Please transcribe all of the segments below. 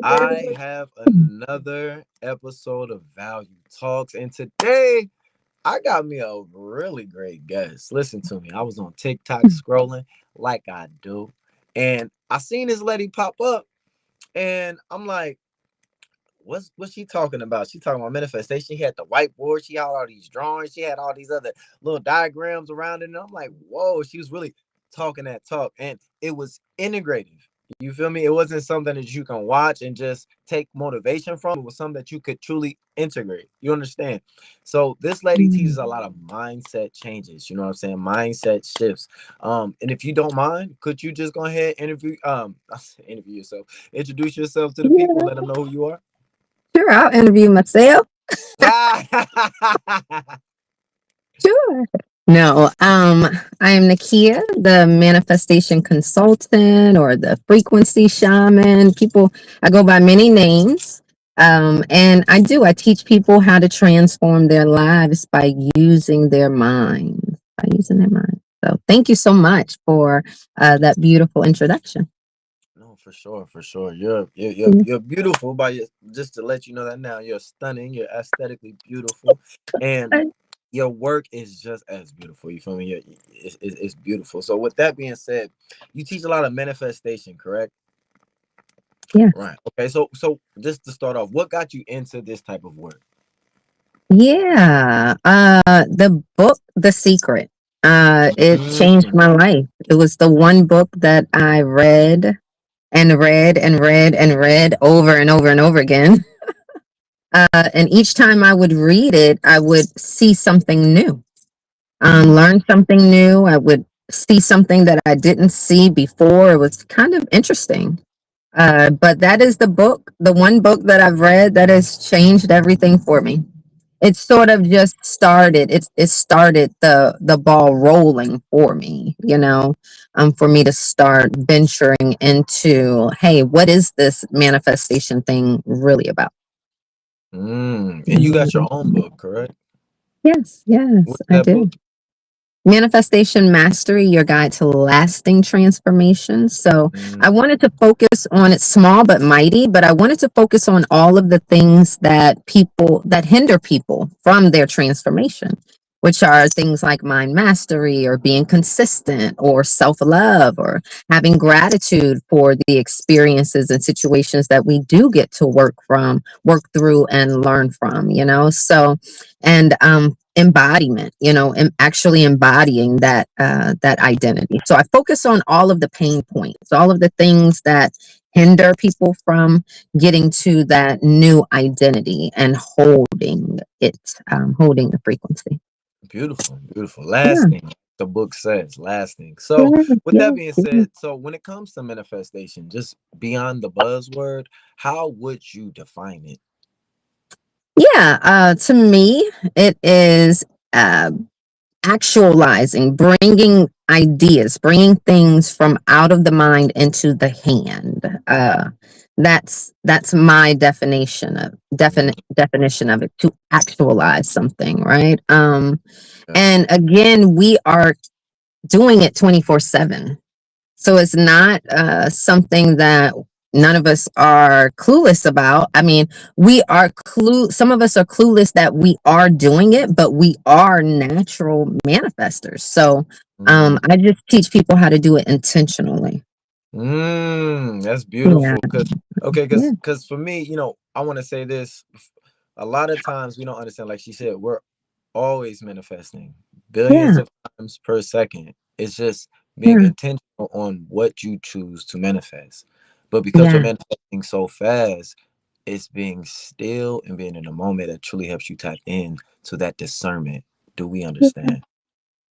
I have another episode of Value Talks, and today I got me a really great guest. Listen to me. I was on TikTok scrolling like I do, and I seen this lady pop up, and I'm like, what's she talking about? She talking about manifestation. She had the whiteboard, she had all these drawings, she had all these other little diagrams around it. And I'm like, whoa, she was really talking that talk. And it was integrative. You feel me? It wasn't something that you can watch and just take motivation from. It was something that you could truly integrate. You understand? So this lady teaches a lot of mindset changes. You know what I'm saying? Mindset shifts. And if you don't mind, could you just go ahead and interview yourself, introduce yourself to the people, Yeah, let them know who you are? sure. I'll interview myself. Ah, Sure. No, I am Nakia, the manifestation consultant or the frequency shaman. People, I go by many names. And I teach people how to transform their lives by using their minds, by using their mind. So thank you so much for that beautiful introduction. no, for sure, for sure. You're beautiful. Just to let you know that now, you're stunning. You're aesthetically beautiful, and your work is just as beautiful. You feel me? It's beautiful. So with that being said, you teach a lot of manifestation, correct? Yeah. Right. Okay. So just to start off, what got you into this type of work? Yeah. The book, The Secret. It changed Mm, my life. It was the one book that I read and read and read and read over and over and over again. And each time I would read it, I would see something new, mm, learn something new. I would see something that I didn't see before. It was kind of interesting. But that is the book, the one book that I've read that has changed everything for me. It sort of just started. It started the ball rolling for me, for me to start venturing into, hey, what is this manifestation thing really about? And you got your own book, correct? Yes, yes, What's I that book? do. Manifestation Mastery, your guide to lasting transformation. So Mm, I wanted to focus on it's small but mighty, but I wanted to focus on all of the things that hinder people from their transformation, which are things like mind mastery or being consistent or self-love or having gratitude for the experiences and situations that we do get to work through and learn from, So and embodiment, and actually embodying that identity. So I focus on all of the pain points, all of the things that hinder people from getting to that new identity and holding the frequency. beautiful, beautiful. Yeah, Lasting. The book says lasting. So, yeah, with yeah, that being yeah. said, so when it comes to manifestation, just beyond the buzzword, how would you define it? Yeah, to me, it is uh, actualizing, bringing ideas, bringing things from out of the mind into the hand. That's my Mm, definition of it, to actualize something, right? yeah. And again, we are doing it 24/7. So it's not something that none of us are clueless about. I mean, some of us are clueless that we are doing it, but we are natural manifestors. So Mm, I just teach people how to do it intentionally. that's Yeah. beautiful. Cause okay, Yeah. cause for me, I want to say this. A lot of times we don't understand. Like she said, we're always manifesting billions Yeah. of times per second. It's just being Yeah. intentional on what you choose to manifest. But because we're Yeah. manifesting so fast, it's being still and being in the moment that truly helps you tap in to that discernment. Do we Yeah. understand?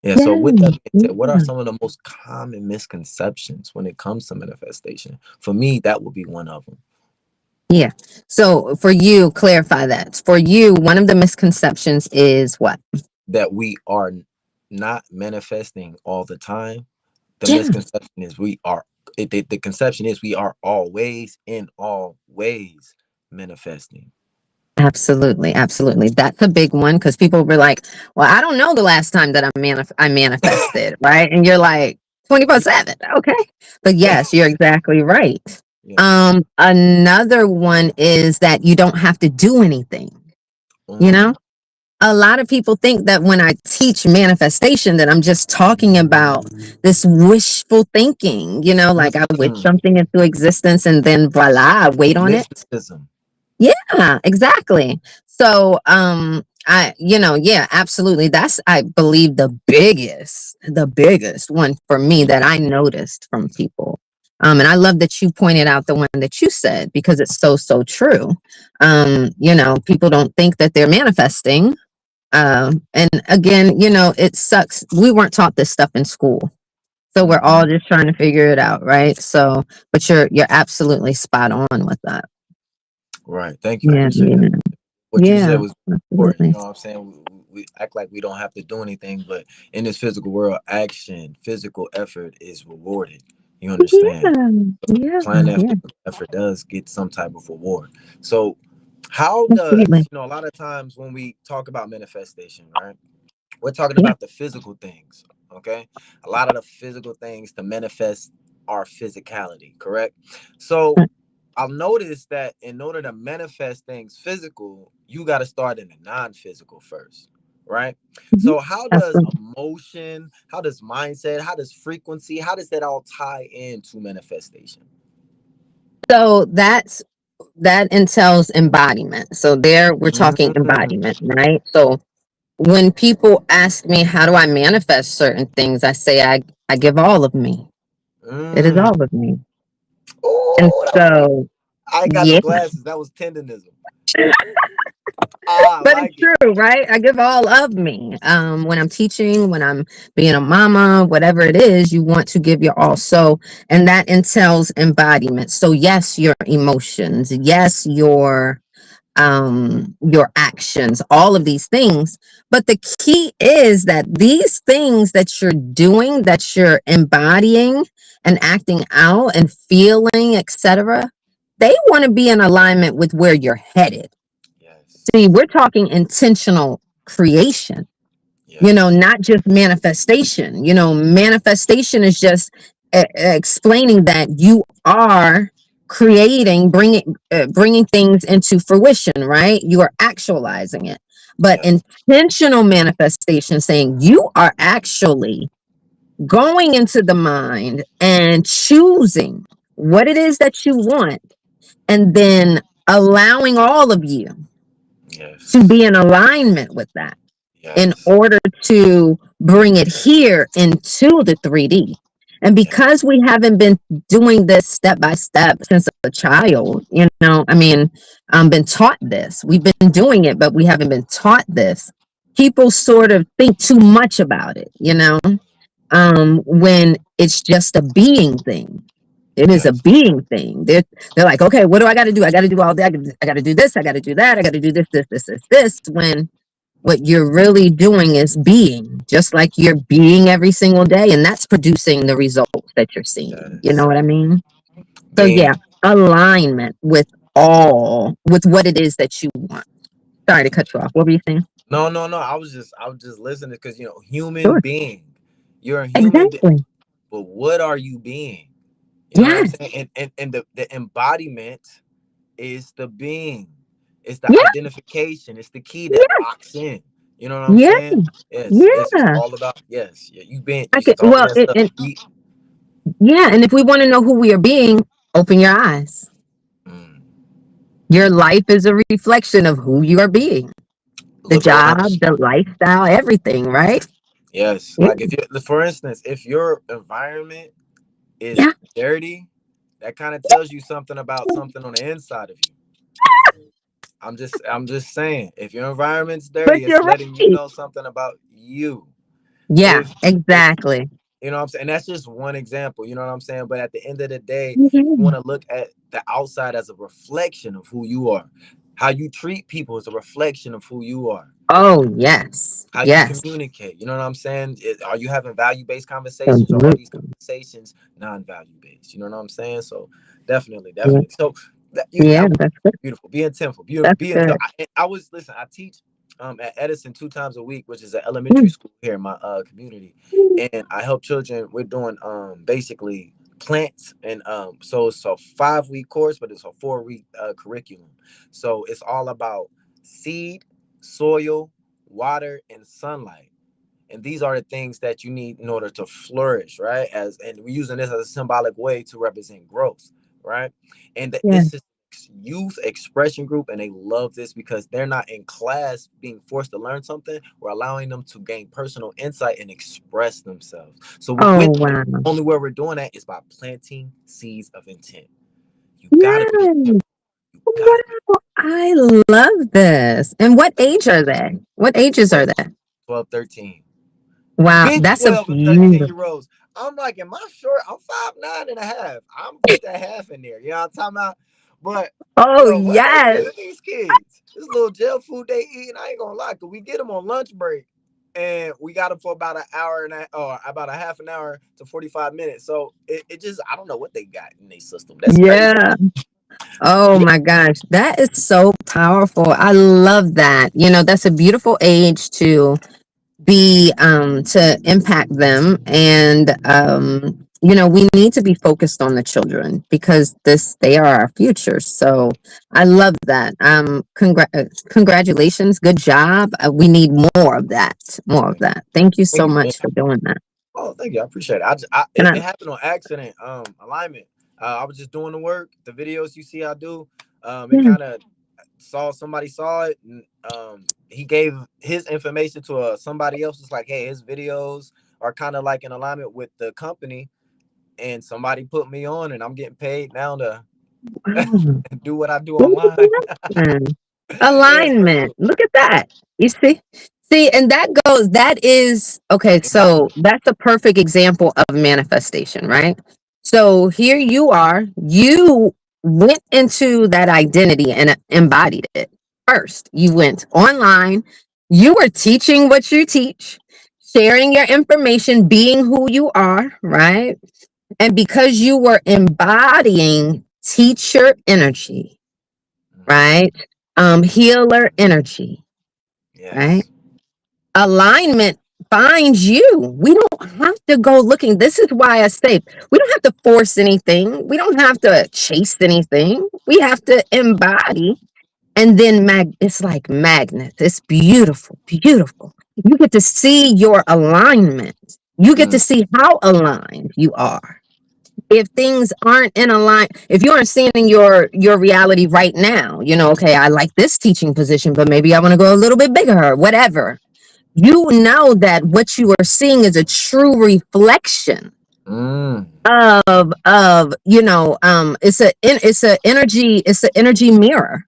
Yeah. So with Yeah. that being said, what are some of the most common misconceptions when it comes to manifestation? For me, that would be one of them. Yeah. So for you, clarify that. For you, one of the misconceptions is what? That we are not manifesting all the time. The Yeah. misconception is we are. The conception is we are always in all ways manifesting. Absolutely, absolutely. That's a big one because people were like, "Well, I don't know the last time that I manifested, right?" And you're like, 24/7, okay? But yes, you're exactly right. Yes. Another one is that you don't have to do anything, you know? Mm. A lot of people think that when I teach manifestation that I'm just talking about this wishful thinking, like I wish Mm. something into existence and then voila, I wait on it. Mysticism. Yeah, exactly. So, yeah, absolutely. That's, I believe, the biggest one for me that I noticed from people. And I love that you pointed out the one that you said because it's so, so true. People don't think that they're manifesting. And again, it sucks. We weren't taught this stuff in school. So we're all Mm-mm. just trying to figure it out, right? So, but you're absolutely spot on with that. Right. Thank you. I Yeah, appreciate that. yeah. What you said Yeah, was important. You absolutely. know what I'm saying? We act like we don't have to do anything, but in this physical world, action, physical effort is rewarded. You understand? Yeah, yeah, Applying that yeah, physical effort does get some type of reward. So, how does, completely. a lot of times when we talk about manifestation, right? We're talking Yeah. about the physical things, okay? A lot of the physical things to manifest our physicality, correct? So, I'll notice that in order to manifest things physical, you got to start in the non-physical first, right? Mhm. So how does Absolutely. emotion, how does mindset, how does frequency, how does that all tie into manifestation? So that entails embodiment. So there we're talking Mm, embodiment, right? So when people ask me how do I manifest certain things, I say I give all of me. It is mm. all of me. And Oh, so I got the yeah. glasses. That was tendonism. Ah, I But it's like it. true, right? I give all of me. When I'm teaching, when I'm being a mama, whatever it is, you want to give your all. So, and that entails embodiment. So, yes, your emotions, yes, your actions, all of these things. But the key is that these things that you're doing, that you're embodying and acting out and feeling, etc., they want to be in alignment with where you're headed. See, Yes. we're talking intentional creation, Yes. not just manifestation. Manifestation is just explaining that you are creating, bringing things into fruition, right? You are actualizing it. But Yes. intentional manifestation, saying you are actually going into the mind and choosing what it is that you want, and then allowing all of you to Yes. be in alignment with that in Yes. order to bring it here into the 3D. And Yes. because we haven't been doing this step by step since a child, I mean, been taught this. We've been doing it, but we haven't been taught this. People sort of think too much about it, when it's just a being thing. It is a Yes. being thing. They're like, okay, what do I got to do? I got to do all that. I got to do this. I got to do that. I got to do this, this, this, this, this. When what you're really doing is being, just like you're being every single day, and that's producing the results that you're seeing. You know Yes. what I mean? So Being. yeah, alignment with what it is that you want. Sorry to cut you off. What were you saying? No, no, no. I was just listening because human Sure. being. You're a human being, Exactly. but what are you being? You know what I'm Yes. saying? And the embodiment is the being. It's the Yeah. identification. It's the key that Yeah. locks in. You know what I'm Yeah. saying? Yes, yes. It's Yeah. all about yes. Yeah, you been I you could. starting Well, that stuff. and yeah. And if we want to know who we are being, open your eyes. Mm, Your life is a reflection of who you are being. The look job, around. the lifestyle, everything. Right? Yes, Yeah. like if you, for instance, if your environment is Yeah. dirty, that kind of tells you something about something on the inside of you. I'm just saying, if your environment's But dirty, it's you're letting you right. know something about you. Yeah, If exactly. you know what I'm saying, that's just one example, you know what I'm saying? But at the end of the day, you want Mhm. to look at the outside as a reflection of who you are. How you treat people is a reflection of who you are. Oh, yes. How you Yes. communicate, you know what I'm saying? Are you having value-based conversations, or are these Absolutely. conversations non-value based? You know what I'm saying? So definitely, Yeah, definitely. So yeah, that was that's good. beautiful. Be intentional. That's Be good. intentional. I was listen. I teach at Edison 2 times a week, which is an elementary Mm, school here in my community, and I help children. We're doing basically plants, and so it's a 5 week course, but it's a 4 week curriculum. So it's all about seed, soil, water, and sunlight. And these are the things that you need in order to flourish, right? As and we're using this as a symbolic way to represent growth, right? And Yeah. this is youth expression group, and they love this because they're not in class being forced to learn something. We're allowing them to gain personal insight and express themselves. So Oh, with wow. only where we're doing that is by planting seeds of intent. You gotta be Yes. you gotta be Wow. I love this. And what age are they? What ages are 12, they? 12, 13. Wow, Big that's a 12 and 13 beautiful. year olds. I'm like, am I short? I'm 5'9" and a half. I'm put that half in there. You know what I'm talking about? But Oh, yo, what they yes. feeding these kids? This little jail food they eating, I ain't gonna lie, cause we get them on lunch break and we got them for about an hour and or about a half an hour to 45 minutes. So it just I don't know what they got in their system. That's crazy. Yeah. Oh my gosh, that is so powerful. I love that. That's a beautiful age to impact them, and we need to be focused on the children because they are our future. So I love that. Congratulations, good job. We need more of that. More of Thank you. that. Thank you so Thank you. much for doing that. Oh, thank you. I appreciate it. And It happened on accident. Alignment. I was just doing the work. The videos you see I do. It yeah. kind of somebody saw it, and he gave his information to somebody else. It's like, hey, his videos are kind of like in alignment with the company, and somebody put me on, and I'm getting paid now to Wow. do what I do online. Congratulations. Yeah, it's pretty Alignment. cool. Look at that. You see? See, and that is okay. So Embodiment. that's a perfect example of manifestation, right? So here you are, you went into that identity and embodied it first. You went online, you were teaching what you teach, sharing your information, being who you are, right? And because you were embodying teacher energy, Mhm. right? Healer energy, right? Yes. Alignment finds you. We don't have to go looking. This is why I say we don't have to force anything. We don't have to chase anything. We have to embody, and then it's like magnets. It's beautiful, beautiful. You get to see your alignment. You get to Mm. see how aligned you are. If things aren't in a line, if you aren't seeing your reality right now, okay, I like this teaching position, but maybe I want to go a little bit bigger or whatever. You know that what you are seeing is a true reflection Mm. it's an energy mirror.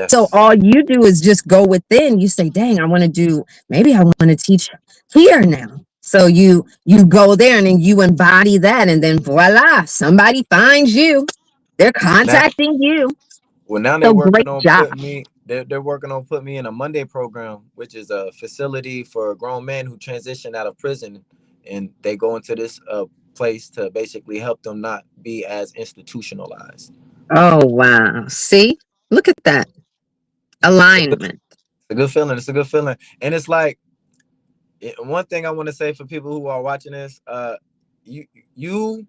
So Yes. all you do is just go within. You say, "Dang, I want to do. Maybe I want to teach here now." So you go there and then you embody that, and then voila, somebody finds you. They're Now, contacting you. well, now they're So working great on job. putting me. They're working on putting me in a Monday program, which is a facility for grown men who transition out of prison, and they go into this place to basically help them not be as institutionalized. Oh wow. See, look at that It's a good, alignment. it's a good feeling. It's a good feeling, and it's like one thing I want to say for people who are watching this. You you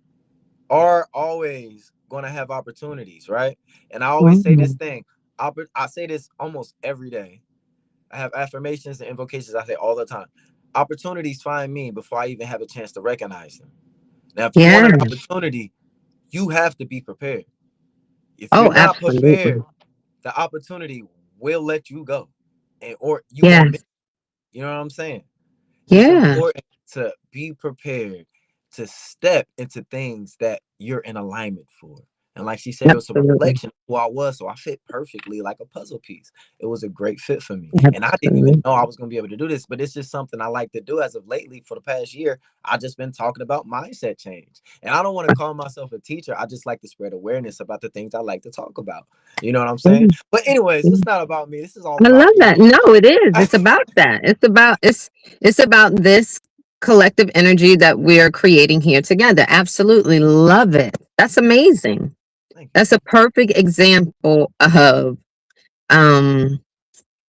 are always going to have opportunities, right? And I always say this Mhm. thing. I say this almost every day. I have affirmations and invocations I say all the time. Opportunities find me before I even have a chance to recognize them. Now, if you want Yeah. an opportunity, you have to be prepared. If you're Oh, not prepared, absolutely. the opportunity will let you go, and or you won't Yes. miss. You know what I'm saying? It's Yeah. important to be prepared to step into things that you're in alignment for. And like she said, it was a Absolutely. reflection of who I was. So I fit perfectly like a puzzle piece. It was a great fit for me. And I didn't even Absolutely. know I was going to be able to do this, but it's just something I like to do as of lately for the past year. I just been talking about mindset change. And I don't want to call myself a teacher. I just like to spread awareness about the things I like to talk about. You know what I'm saying? Mhm. But anyways, it's not about me. This is all I love about that. you. No, it is. It's about that. It's about this collective energy that we are creating here together. Absolutely love it. That's amazing. Thank you. That's a perfect example of um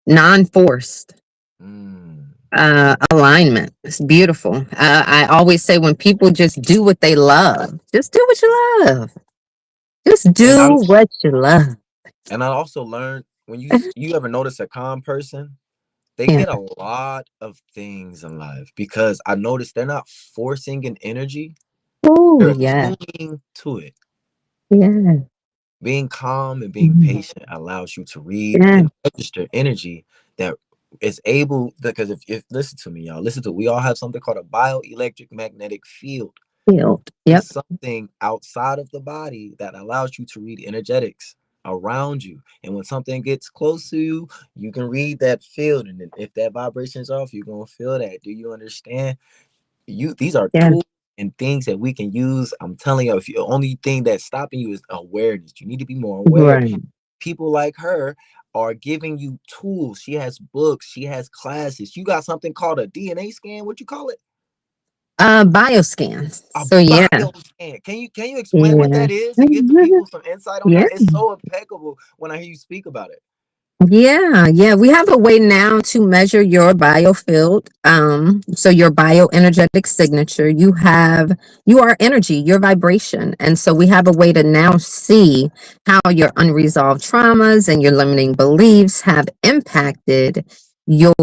non-forced. Mm. Alignment. It's beautiful. I always say when people just do what they love, just do what you love. Just And do I'm what you love. and I also learned when you ever notice a calm person, they Yeah. get a lot of things in life because I noticed they're not forcing an energy, Oh, they're yeah. attuning to it. Yeah. Being calm and being Mhm. patient allows you to read Yeah. and register energy that is able, because if listen to me, y'all, listen to, we all have something called a bioelectric magnetic field. Field. Yep. It's something outside of the body that allows you to read energetics around you. And when something gets close to you, you can read that field. And then if that vibration's off, you're gonna feel that. Do you understand? These are Yeah. tools and things that we can use. I'm telling you, if the only thing that's stopping you is awareness, you need to be more aware. Right. People like her are giving you tools. She has books, she has classes. You got something called a DNA scan. What you call it? Bioscan. A So yeah. bioscan. Can you explain what Yeah. that is and give the people some insight on Yeah. that? It's so impeccable when I hear you speak about it. Yeah, yeah. We have a way now to measure your biofield. So your bioenergetic signature, you are energy, your vibration. And so we have a way to now see how your unresolved traumas and your limiting beliefs have impacted your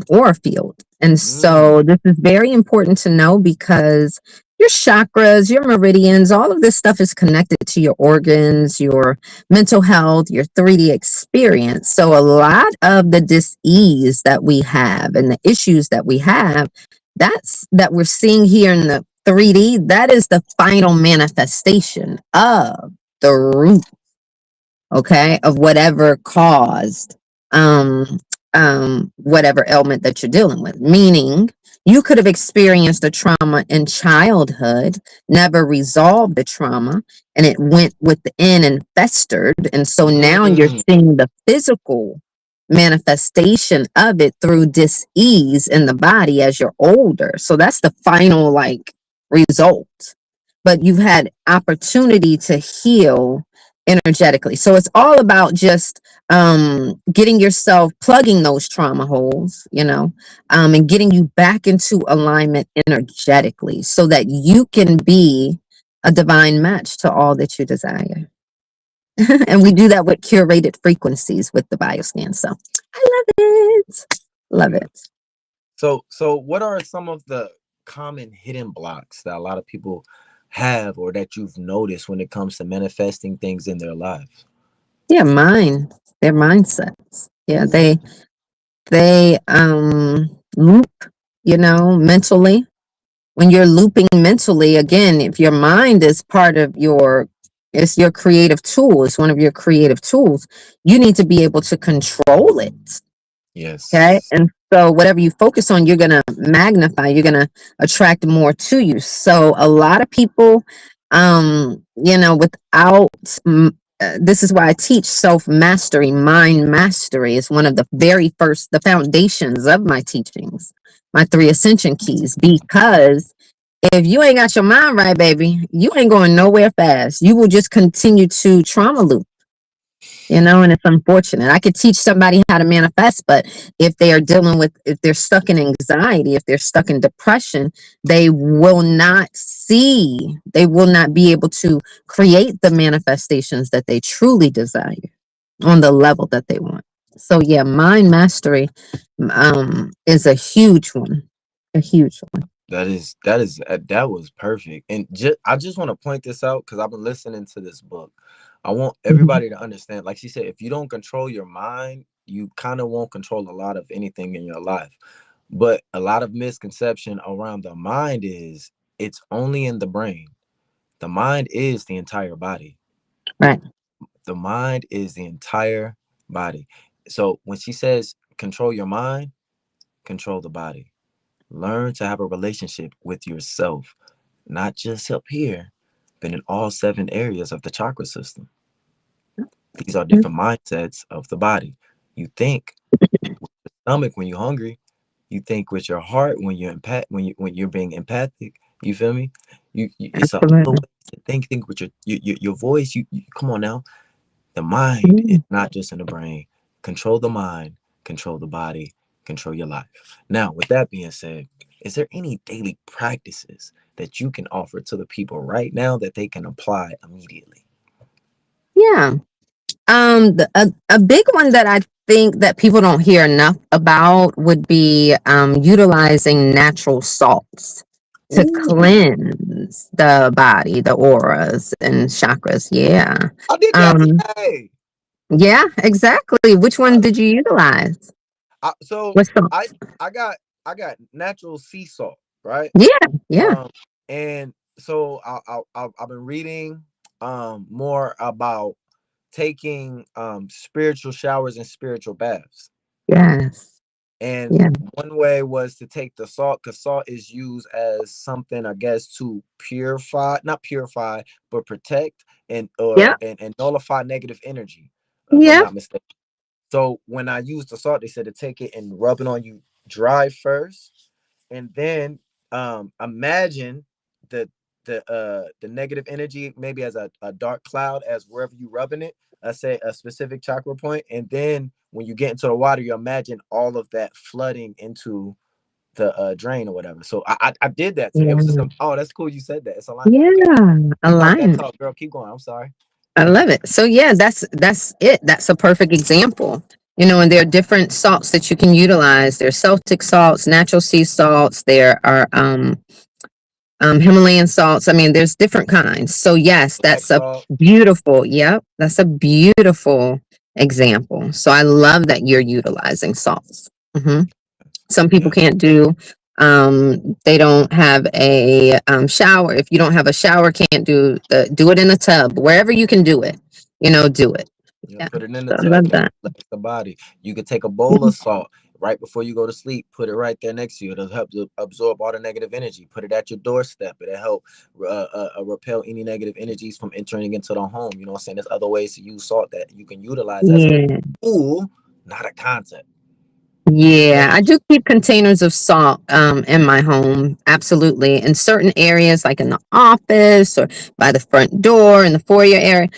aura field. And Mm, so this is very important to know because your chakras, your meridians, all of this stuff is connected to your organs, your mental health, your 3D experience. So a lot of the dis-ease that we have and the issues that we have, that we're seeing here in the 3D, that is the final manifestation of the root, okay, of whatever caused um whatever ailment that you're dealing with. Meaning you could have experienced a trauma in childhood, never resolved the trauma, and it went within and festered, and so now you're mm, seeing the physical manifestation of it through dis-ease in the body as you're older. So that's the final like result, but you've had opportunity to heal energetically. So it's all about just getting yourself plugging those trauma holes, and getting you back into alignment energetically so that you can be a divine match to all that you desire. And we do that with curated frequencies with the bioscan. So I love it. Love beautiful. it. So what are some of the common hidden blocks that a lot of people have or that you've noticed when it comes to manifesting things in their lives? Yeah, their mindsets. Yeah, Ooh, they loop, mentally. When you're looping mentally, again, if your mind is part of it's your creative tool, it's one of your creative tools, you need to be able to control it. Okay. yes. And so whatever you focus on, you're going to magnify, you're going to attract more to you. So a lot of people, without, this is why I teach self mastery, mind mastery is one of the very first, the foundations of my teachings, my three ascension keys, because if you ain't got your mind right, baby, you ain't going nowhere fast. You will just continue to trauma loop, and it's unfortunate. I could teach somebody how to manifest, but if they're stuck in anxiety, if they're stuck in depression, they will not be able to create the manifestations that they truly desire on the level that they want. So yeah, mind mastery is a huge one, a huge one. That was perfect. And I just want to point this out because I've been listening to this book. I want Mhm. everybody to understand, like she said, if you don't control your mind, you kind of won't control a lot of anything in your life. But a lot of misconception around the mind is it's only in the brain. The mind is the entire body. Right. The mind is the entire body. So when she says control your mind, control the body. Learn to have a relationship with yourself, not just up here, but in all seven areas of the chakra system. These are different mindsets of the body. You think with the stomach when you're hungry. You think with your heart when you're being empathic. You feel me? It's a other Absolutely. way to think. Think with your voice. You come on now. The mind is Mm. not just in the brain. Control the mind. Control the body. control your life. Now, with that being said, is there any daily practices that you can offer to the people right now that they can apply immediately? Yeah. A big one that I think that people don't hear enough about would be utilizing natural salts to Ooh, cleanse the body, the auras and chakras. Yeah. I did that Um, today. yeah, exactly. Which one I, did you utilize? so What's the, I I got natural sea salt, right? yeah, yeah, Um, and so I've been reading more about taking spiritual showers and spiritual baths. yes, And yeah, one way was to take the salt, because salt is used as something, I guess, to purify, not purify, but protect yeah, and nullify negative energy, if I'm yeah, not mistaken. So when I used the salt, they said to take it and rub it on you dry first, and then imagine the the negative energy maybe as a dark cloud as wherever you rubbing it. I say a specific chakra point, and then when you get into the water, you imagine all of that flooding into the drain or whatever. So I did that today. It was just yeah, oh, that's cool. You said that. It's alignment. Okay, yeah. keep talk that Alignment. talk, girl. Keep going. I'm sorry. I love it. So yeah, that's it. That's a perfect example. And there are different salts that you can utilize. There's Celtic salts, natural sea salts. There are Himalayan salts. I mean, there's different kinds. So yes, Black that's a salt. beautiful. Yep, that's a beautiful example. So I love that you're utilizing salts. Hmm. Some people Yeah. can't do. They don't have a shower. If you don't have a shower, can't do it in a tub. Wherever you can do it, do it. Yeah, Yeah, put it in the so I tub. love Let that. it relax the body. You could take a bowl of salt right before you go to sleep. Put it right there next to you. It'll help to absorb all the negative energy. Put it at your doorstep. It'll help repel any negative energies from entering into the home. You know what I'm saying? There's other ways to use salt that you can utilize as a Yeah. tool, not a concept. And Yeah, I do keep containers of salt in my home. Absolutely. In certain areas, like in the office or by the front door in the foyer area,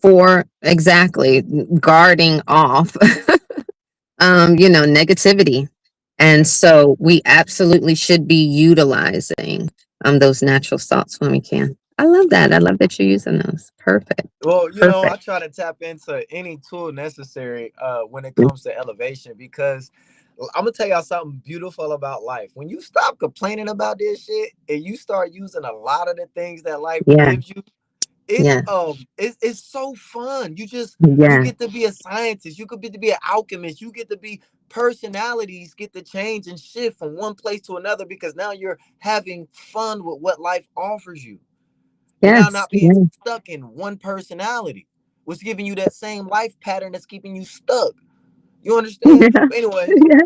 for exactly guarding off negativity. And yeah. so we absolutely should be utilizing those natural salts when we can. I love that. I love that you're using those. Perfect. Well, I Perfect. try to tap into any tool necessary when it comes to elevation, because I'm gonna tell y'all something beautiful about life. When you stop complaining about this shit and you start using a lot of the things that life Yeah. gives you, Yeah. it's so fun. You Yeah. get to be a scientist, you could be to be an alchemist, you get to be personalities get to change and shift from one place to another because now you're having fun with what life offers you. You're now Yes. not being Yeah. stuck in one personality, what's giving you that same life pattern that's keeping you stuck. You understand? Yeah. But anyways, Yeah.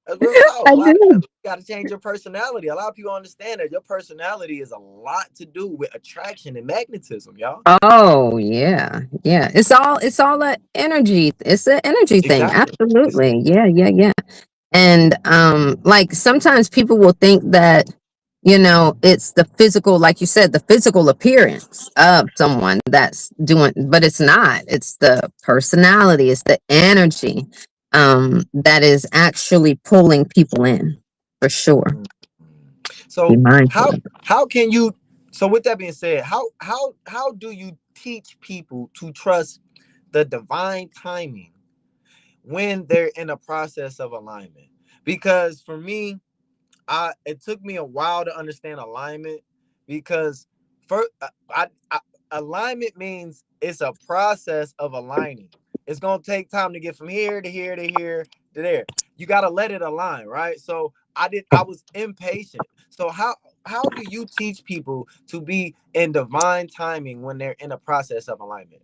that's real talk. I A lot of do. you got to change your personality. A lot of people understand that your personality is a lot to do with attraction and magnetism, y'all. Oh yeah, yeah. It's all a energy. It's an energy thing. Exactly. It's Absolutely. Yeah, yeah, yeah. And like sometimes people will think that it's the physical, like you said, the physical appearance of someone that's doing, but it's not. It's the personality. It's the energy that is actually pulling people in for sure. mm. Be So mindful of it. how can you so with that being said, how do you teach people to trust the divine timing when they're in a process of alignment? Because for me, I it took me a while to understand alignment, because first alignment means it's a process of aligning. It's gonna take time to get from here to here to here to there. You gotta let it align, right? So I was impatient. So how do you teach people to be in divine timing when they're in a process of alignment?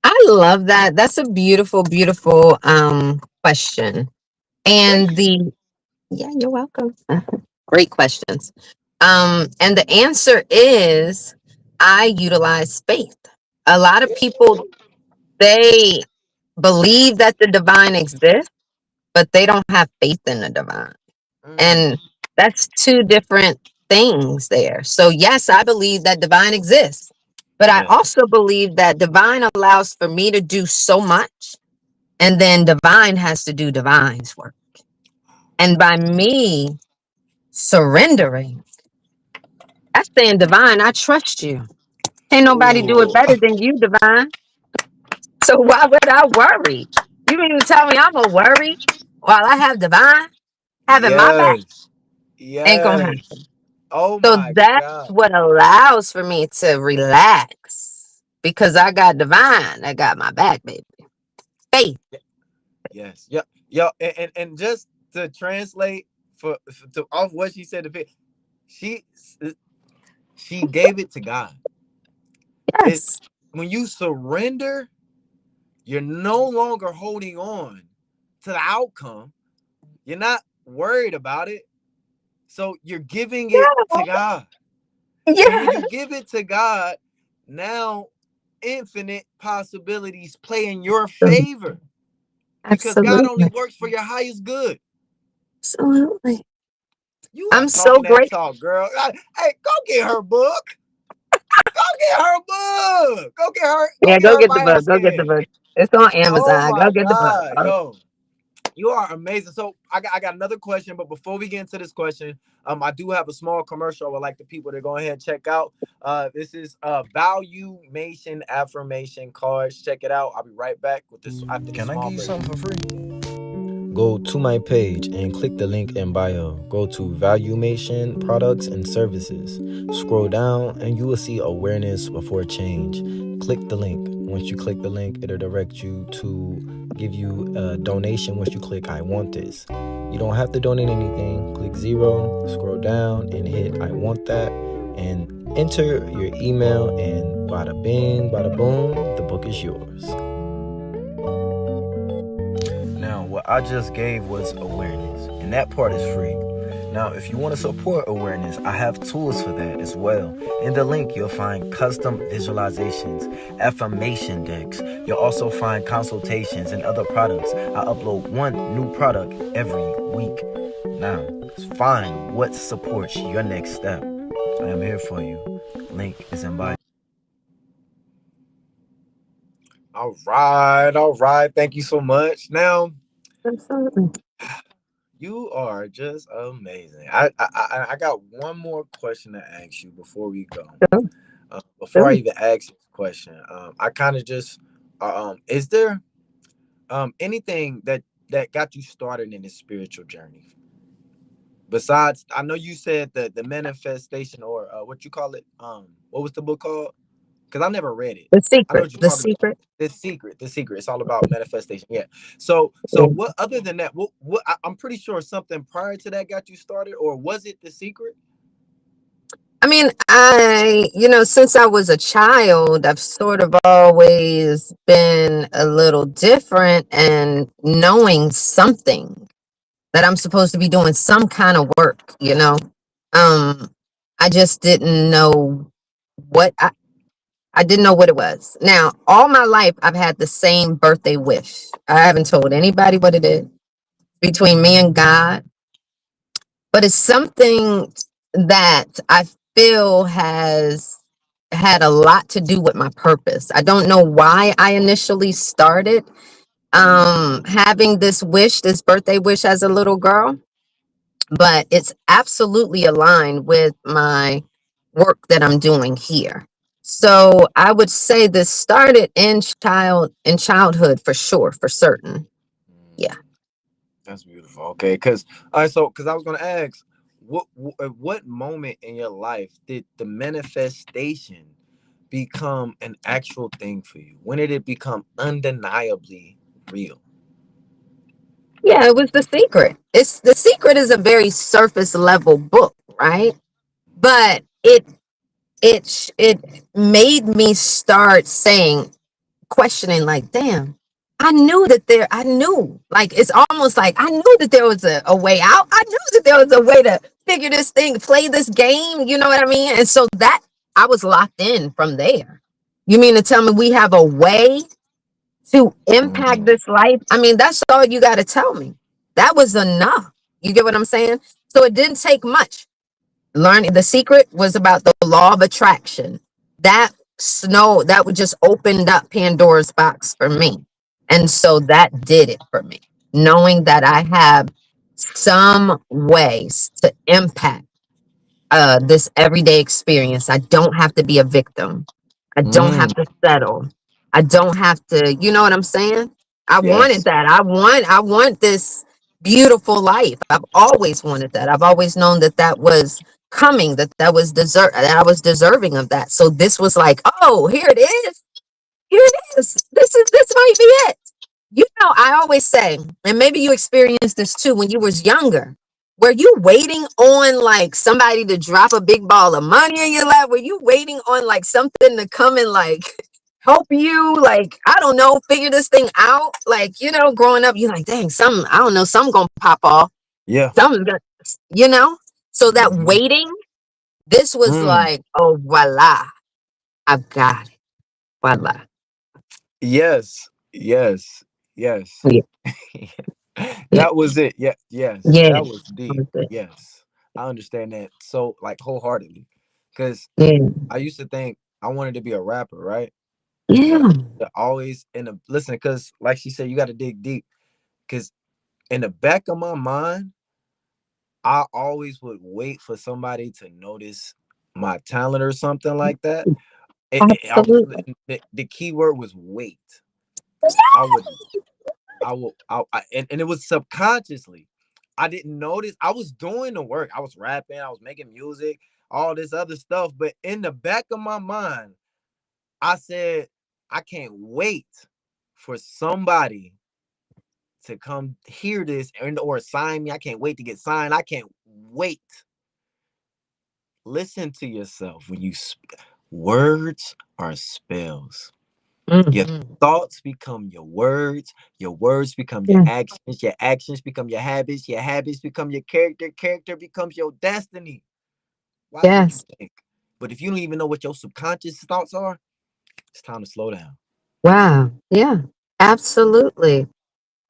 I love that. That's a beautiful, beautiful question. Thank And you. the Yeah, you're welcome. Great questions. And the answer is I utilize faith. A lot of people, they believe that the divine exists, but they don't have faith in the divine. Mm, And that's two different things there. So yes, I believe that divine exists, but I yes. also believe that divine allows for me to do so much And then divine has to do divine's work. And by me surrendering, that's saying, divine, I trust you. Ain't nobody do it Ooh, better than you, divine. So why would I worry? You mean to tell me I'm gonna worry while I have divine having my back? yes, Ain't gonna yes. happen. Oh So my that's God. what allows for me to relax because I got divine. I got my back, baby. Faith. Yes, yeah, yo, and just to translate for to off what she said, she she gave it to God. It Yes. when you surrender, you're no longer holding on to the outcome. You're not worried about it, so you're giving it to God. And when Yeah. you give it to God, now infinite possibilities play in your favor because God only Absolutely. works for your highest good. Absolutely. You are I'm so talking that grateful. talk, girl. Hey, go get her book. Go get her book. Go get her. Go Yeah, get go her get the book. bios Go get the in. book. It's on Oh Amazon. my Go get the book. God, yo, you are amazing. So I got another question, but before we get into this question, I do have a small commercial I would like the people to go ahead and check out. This is valuation affirmation cards. Check it out. I'll be right back with this after this Can I small give you break. something for free? Go to my page and click the link in bio. Go to Valuation Products and Services. Scroll down and you will see awareness before change. Click the link. Once you click the link, it'll direct you to give you a donation once you click I want this. You don't have to donate anything. Click zero, scroll down and hit I want that and enter your email and bada bing, bada boom, the book is yours. Now, what I just gave was awareness, and that part is free. Now, if you want to support awareness, I have tools for that as well. In the link, you'll find custom visualizations, affirmation decks. You'll also find consultations and other products. I upload one new product every week. Now, find what supports your next step. I am here for you. Link is in bio. All right, all right. Thank you so much. Now Absolutely. you are just amazing. I got one more question to ask you before we go. Sure. Before I Sure. even ask this question, I kind of just is there anything that got you started in this spiritual journey? Besides, I know you said the manifestation or what you call it. What was the book called? Because I never read it. The I know secret. what you're The talking about. secret. The secret. The secret. It's all about manifestation. Yeah. So Yeah. what other than that? What I'm pretty sure something prior to that got you started, or was it the secret? I mean, since I was a child, I've sort of always been a little different and knowing something that I'm supposed to be doing some kind of work. Um, I just didn't know what I didn't know what it was. Now, all my life I've had the same birthday wish. I haven't told anybody what it is between me and God, but it's something that I feel has had a lot to do with my purpose. I don't know why I initially started having this wish, this birthday wish as a little girl, but it's absolutely aligned with my work that I'm doing here. So I would say this started in childhood for sure, for certain. Yeah. Mm, that's beautiful. Okay, because all right, so because I was gonna ask, at what moment in your life did the manifestation become an actual thing for you? When did it become undeniably real? Yeah, it was The Secret. It's The Secret is a very surface level book, right? But it made me start saying, questioning, like, damn, I knew, like, it's almost like I knew that there was a way out. I knew that there was a way to figure this thing, play this game, you know what I mean? And so that I was locked in from there. You mean to tell me we have a way to impact Mm, this life? I mean, that's all you got to tell me. That was enough. You get what I'm saying? So it didn't take much. Learning The Secret was about the law of attraction. That would just opened up Pandora's box for me. And so that did it for me. Knowing that I have some ways to impact this everyday experience. I don't have to be a victim. I don't Mm, have to settle. I don't have to, you know what I'm saying? I wanted yes. that. I want this beautiful life. I've always wanted that. I've always known that that was coming, that I was deserving of that. So this was like, oh, here it is. Here it is. This might be it. You know, I always say, and maybe you experienced this too when you was younger. Were you waiting on like somebody to drop a big ball of money in your lap? Were you waiting on like something to come and like help you? Like, I don't know, figure this thing out. Like, you know, growing up, you're like, dang, I don't know, something gonna pop off. Yeah. Something's gonna, you know? So that Hmm. waiting, this was Mm. like, oh voila, I've got it. Voila. Yes. Yes. Yes. Yeah, yeah, That was it. Yeah. Yes. yeah. That was That deep. was it. Yes. I understand that so like wholeheartedly. Cause Yeah. I used to think I wanted to be a rapper, right? But Yeah. I always in the listen, cause like she said, you gotta dig deep. Cause in the back of my mind, I always would wait for somebody to notice my talent or something like that. Absolutely. The key word was wait. I would, and it was subconsciously. I didn't notice. I was doing the work. I was rapping. I was making music, all this other stuff. But in the back of my mind, I said, I can't wait for somebody to come hear this and or sign me. I can't wait to get signed. I can't wait. Listen to yourself when words are spells. Your Mhm. thoughts become your words become Yeah. your actions become your habits become your character becomes your destiny. Watch what you Yes. think. But if you don't even know what your subconscious thoughts are, it's time to slow down. Wow. Yeah. Absolutely.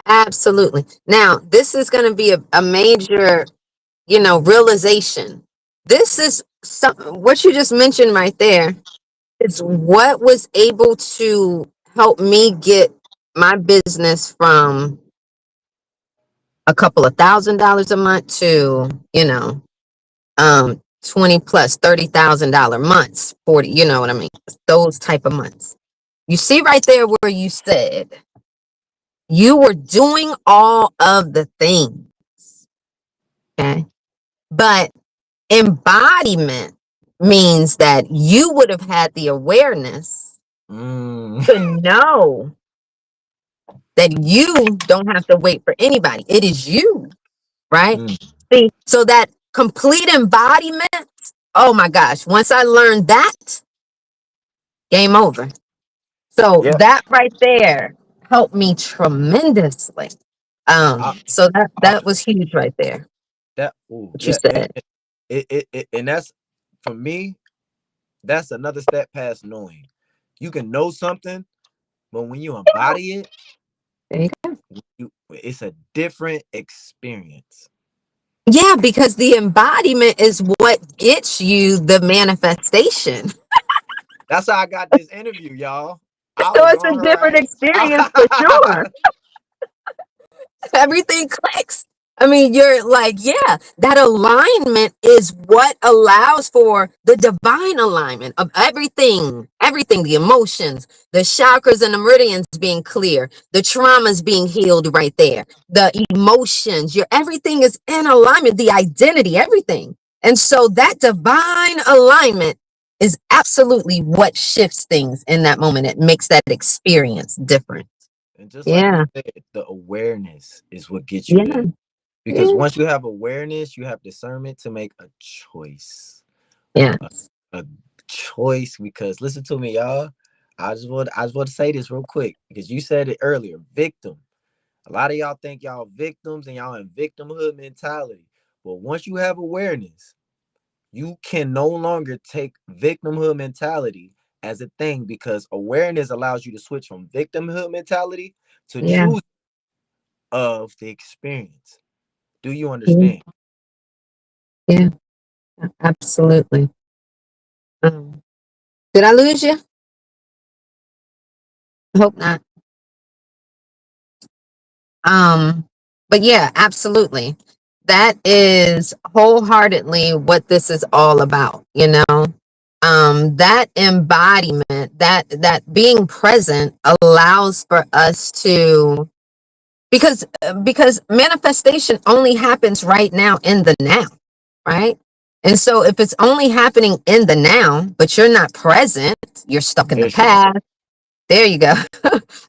Absolutely. Now, this is going to be a major, you know, realization. This is what you just mentioned right there is what was able to help me get my business from a couple of $1,000s a month to, you know, 20 plus $30,000 months, 40, you know what I mean? Those type of months. You see right there where you said you were doing all of the things, okay? But embodiment means that you would have had the awareness Mm. to know that you don't have to wait for anybody. It is you, right? Mm. See, so that complete embodiment, oh my gosh, once I learned that, game over. So Yeah. that right there helped me tremendously. I, So that I, that was huge right there. that. Ooh. What you Yeah. said. And that's for me. That's another step past knowing. You can know something, but when you embody it, There you go. it's a different experience. Yeah, because the embodiment is what gets you the manifestation. That's how I got this interview, y'all. I So was it's a on her different experience for sure. ass. Everything clicks. I mean, you're like, yeah, that alignment is what allows for the divine alignment of everything, the emotions, the chakras and the meridians being clear, the traumas being healed right there, the emotions, your everything is in alignment, the identity, everything. And so that divine alignment is absolutely what shifts things in that moment. It makes that experience different. And just like you Yeah. said, the awareness is what gets you Yeah. there. Because Yeah. once you have awareness, you have discernment to make a choice. Yeah. A, a choice. Because listen to me, y'all. I just want to say this real quick because you said it earlier. Victim. A lot of y'all think y'all victims and y'all in victimhood mentality. But once you have awareness, you can no longer take victimhood mentality as a thing because awareness allows you to switch from victimhood mentality to Yeah. choose of the experience. Do you Yeah. understand? Yeah. Absolutely. Um, did I lose you? I hope not. Um, but yeah, absolutely. That is wholeheartedly what this is all about, you know. That embodiment, that being present allows for us to, because manifestation only happens right now in the now, right? And so if it's only happening in the now, but you're not present, you're stuck in the Issue. past. There you go.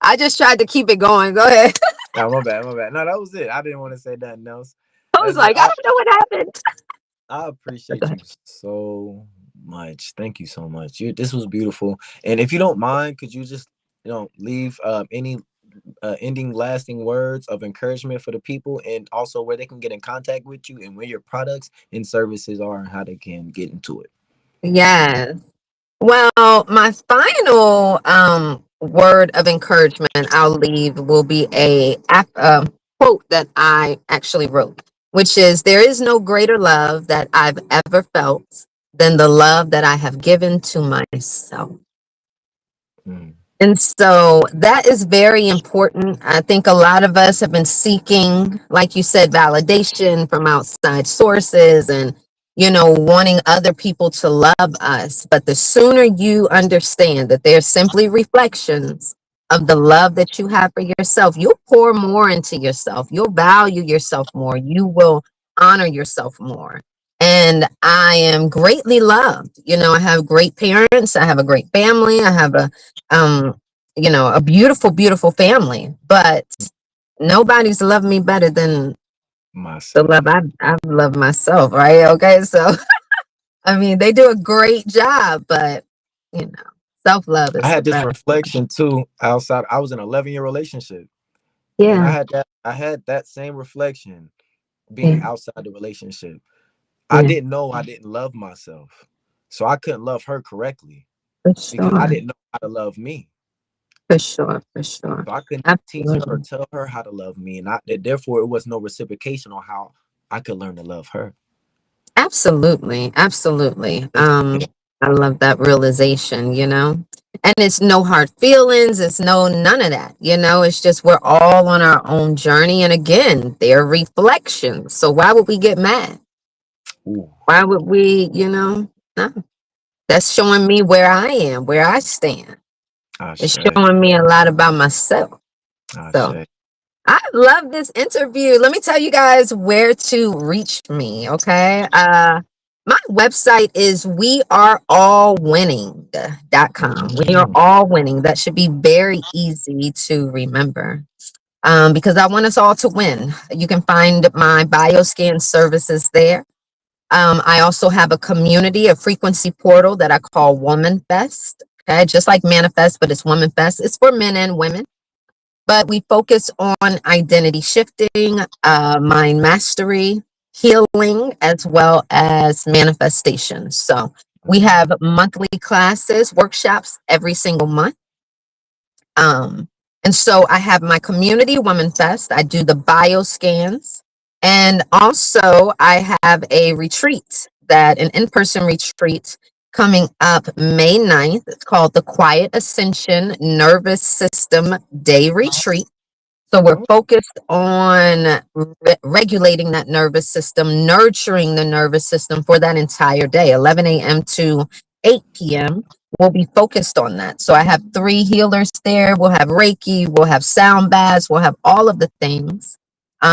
I just tried to keep it going. Go ahead. No, my bad, my bad. No, that was it. I didn't want to say nothing else. I was That's it. like, I don't know what happened. I But go appreciate you ahead. so much. Thank you so much. This was beautiful. And if you don't mind, could you just leave any ending lasting words of encouragement for the people, and also where they can get in contact with you and where your products and services are and how they can get into it. Yes. Well, my final word of encouragement I'll leave will be a quote that I actually wrote, which is, "There is no greater love that I've ever felt than the love that I have given to myself." Mm, And so that is very important. I think a lot of us have been seeking, like you said, validation from outside sources and, wanting other people to love us. But the sooner you understand that they're simply reflections of the love that you have for yourself, you'll pour more into yourself. You'll value yourself more. You will honor yourself more. And I am greatly loved. I have great parents. I have a great family. I have um, a beautiful, beautiful family, but nobody's loved me better than the love myself. I've loved myself, right? Okay. So, I mean, they do a great job, but, you know, self love I is the had this best. reflection too outside. I was in an 11-year relationship, and Yeah. I had that same reflection being Yeah. outside the relationship. I Yeah. didn't know I didn't love myself. So I couldn't love her correctly For because I sure. didn't know how to love me. For sure. For sure. So I couldn't teach her or Absolutely. tell her how to love me. And therefore it was no reciprocation on how I could learn to love her. Absolutely. Absolutely. It's, I love that realization, and it's no hard feelings. It's no, none of that, it's just, we're all on our own journey. And again, they're reflections. So why would we get mad? ooh, Why would we, no, that's showing me where I am, where I stand. It's Ashe, showing me a lot about myself. So Ashe. I love this interview. Let me tell you guys where to reach me, okay? My website is weareallwinning.com. We are Mm, all winning. That should be very easy to remember. Because I want us all to win. You can find my bioscan services there. I also have a community, a frequency portal that I call Woman Fest. Okay, just like Manifest, but it's Woman Fest. It's for men and women, but we focus on identity shifting, mind mastery, healing, as well as manifestation. So we have monthly classes, workshops every single month. Um, and so I have my community Women Fest. I do the bio scans. And also I have a retreat, an in-person retreat coming up May 9th. It's called the Quiet Ascension Nervous System Day Retreat. So we're mm, focused on regulating that nervous system, nurturing the nervous system for that entire day, 11 a.m. to 8 p.m. We'll be focused on that. So I have 3 healers there. We'll have Reiki, we'll have sound baths, we'll have all of the things.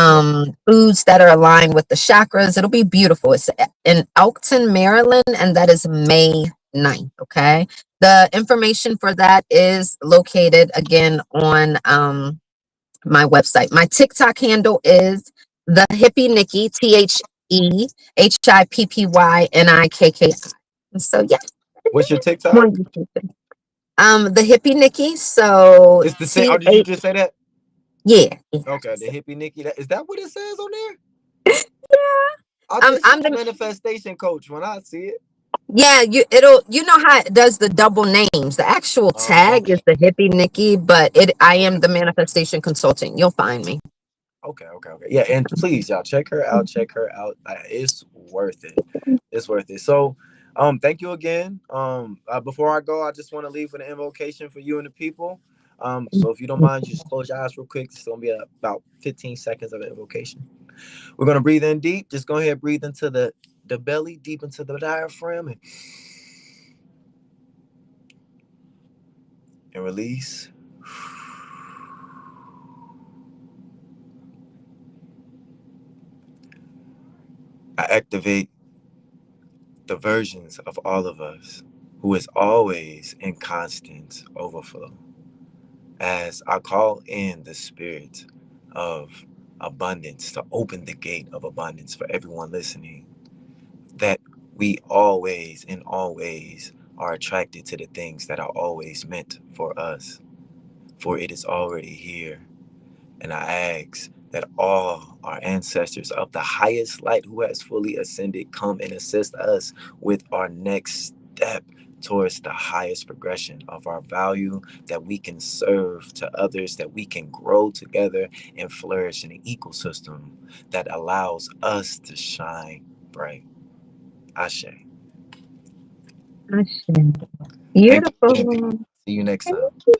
wow. Foods that are aligned with the chakras. It'll be beautiful. It's in Elkton, Maryland, and that is May 9th. Okay. The information for that is located again on my website. My TikTok handle is the Hippie Nikki, TheHippyNikki. So yeah, What's your more TikTok? YouTube thing. The Hippie Nikki. So It's the same. T Or did you H. just say that? Yeah, yeah. Okay, the hippie Nikki. Is that what it says on there? Yeah. I just I'm saw the manifestation coach when I see it. yeah. You know how it does the double names. The actual tag Okay, is the Hippie Nikki, but I okay. am the manifestation consultant. You'll find me. Okay, okay, okay. Yeah, and please, y'all check her out. Check her out. It's worth it. It's worth it. So, thank you again. Before I go, I just want to leave with an invocation for you and the people. So if you don't mind, just close your eyes real quick. It's gonna be about 15 seconds of invocation. We're gonna breathe in deep. Just go ahead, breathe into the belly, deep into the diaphragm, and release. I activate the versions of all of us who is always in constant overflow. As I call in the spirit of abundance to open the gate of abundance for everyone listening, that we always and always are attracted to the things that are always meant for us, for it is already here. And I ask that all our ancestors of the highest light who has fully ascended come and assist us with our next step towards the highest progression of our value, that we can serve to others, that we can grow together and flourish in an ecosystem that allows us to shine bright. Ashe. Ashe. Thank you again, people. Beautiful. See you next Thank time. you.